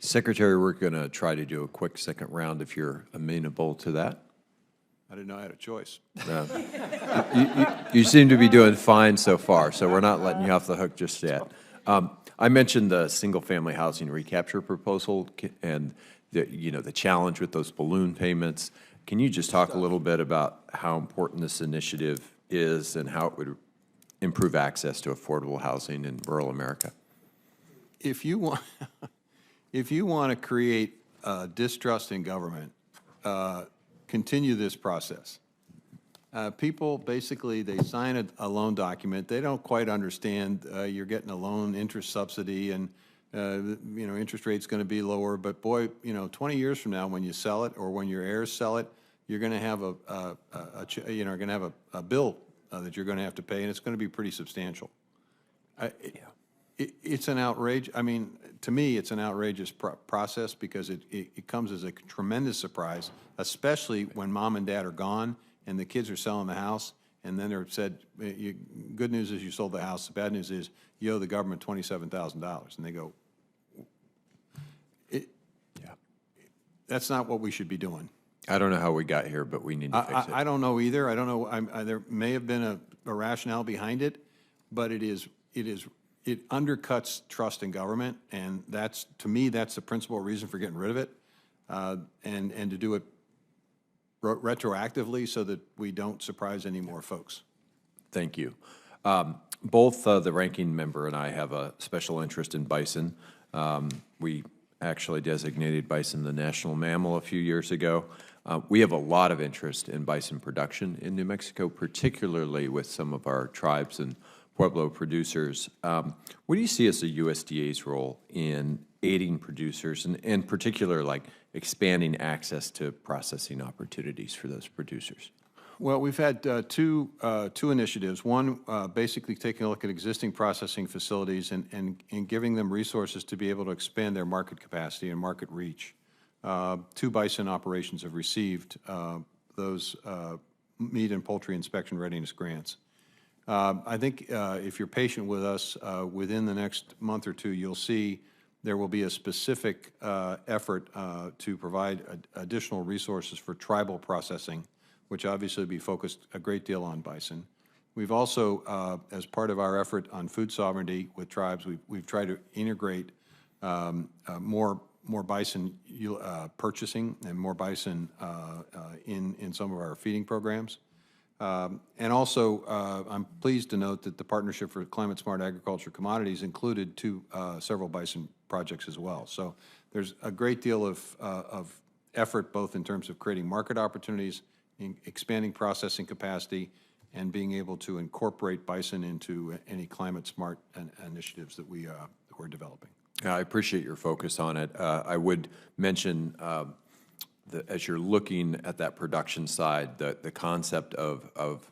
Secretary, we're going to try to do a quick second round if you're amenable to that. I didn't know I had a choice. You seem to be doing fine so far, so we're not letting you off the hook just yet. I mentioned the single-family housing recapture proposal and the challenge with those balloon payments. Can you just talk a little bit about how important this initiative is and how it would improve access to affordable housing in rural America? If you want, if you want to create distrust in government, continue this process. People basically, they sign a loan document. They don't quite understand you're getting a loan interest subsidy and interest rate's going to be lower. But boy, 20 years from now, when you sell it or when your heirs sell it, you're going to have a bill that you're going to have to pay, and it's going to be pretty substantial. It's an outrage. I mean, to me, it's an outrageous process because it comes as a tremendous surprise, especially when mom and dad are gone and the kids are selling the house, and then they're said, good news is you sold the house. The bad news is you owe the government $27,000. And they go, that's not what we should be doing. I don't know how we got here, but we need to fix it. I don't know either. I don't know. There may have been a rationale behind it, but it undercuts trust in government, and that's, to me, that's the principal reason for getting rid of it, and to do it retroactively so that we don't surprise any more folks. Thank you. Both the ranking member and I have a special interest in bison. We actually designated bison the national mammal a few years ago. We have a lot of interest in bison production in New Mexico, particularly with some of our tribes and Pueblo producers. What do you see as the USDA's role in aiding producers, and in particular, like expanding access to processing opportunities for those producers? Well, we've had two initiatives. One, basically taking a look at existing processing facilities and giving them resources to be able to expand their market capacity and market reach. Two bison operations have received those meat and poultry inspection readiness grants. I think if you're patient with us, within the next month or two, you'll see there will be a specific effort to provide additional resources for tribal processing, which obviously will be focused a great deal on bison. We've also, as part of our effort on food sovereignty with tribes, we've tried to integrate more bison purchasing and more bison in some of our feeding programs. And also, I'm pleased to note that the Partnership for Climate Smart Agriculture Commodities included several bison projects as well. So there's a great deal of effort, both in terms of creating market opportunities, in expanding processing capacity, and being able to incorporate bison into any climate smart initiatives that we're developing. I appreciate your focus on it. I would mention as you're looking at that production side, the concept of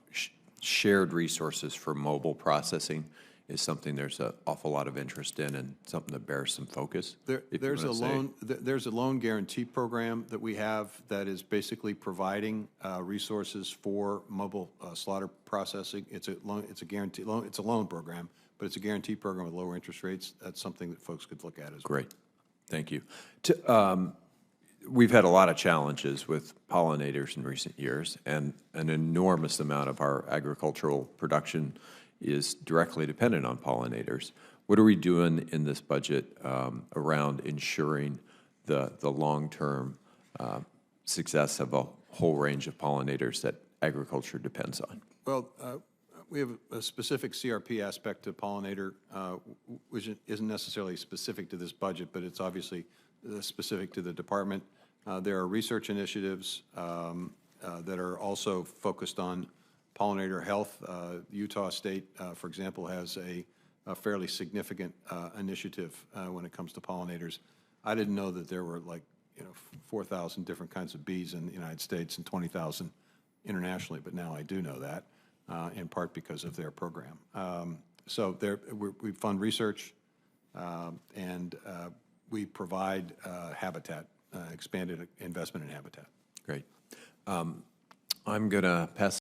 shared resources for mobile processing is something there's an awful lot of interest in and something that bears some focus. There's a loan guarantee program that we have that is basically providing resources for mobile slaughter processing. It's a loan program, but it's a guarantee program with lower interest rates. That's something that folks could look at as well. Great, thank you. We've had a lot of challenges with pollinators in recent years, and an enormous amount of our agricultural production is directly dependent on pollinators. What are we doing in this budget around ensuring the long-term success of a whole range of pollinators that agriculture depends on? Well, we have a specific CRP aspect to pollinator, which isn't necessarily specific to this budget, but it's obviously specific to the department. There are research initiatives that are also focused on pollinator health. Utah State, for example, has a fairly significant initiative when it comes to pollinators. I didn't know that there were 4,000 different kinds of bees in the United States and 20,000 internationally, but now I do know that, in part because of their program. So we fund research, and we provide habitat, expanded investment in habitat. Great. I'm going to pass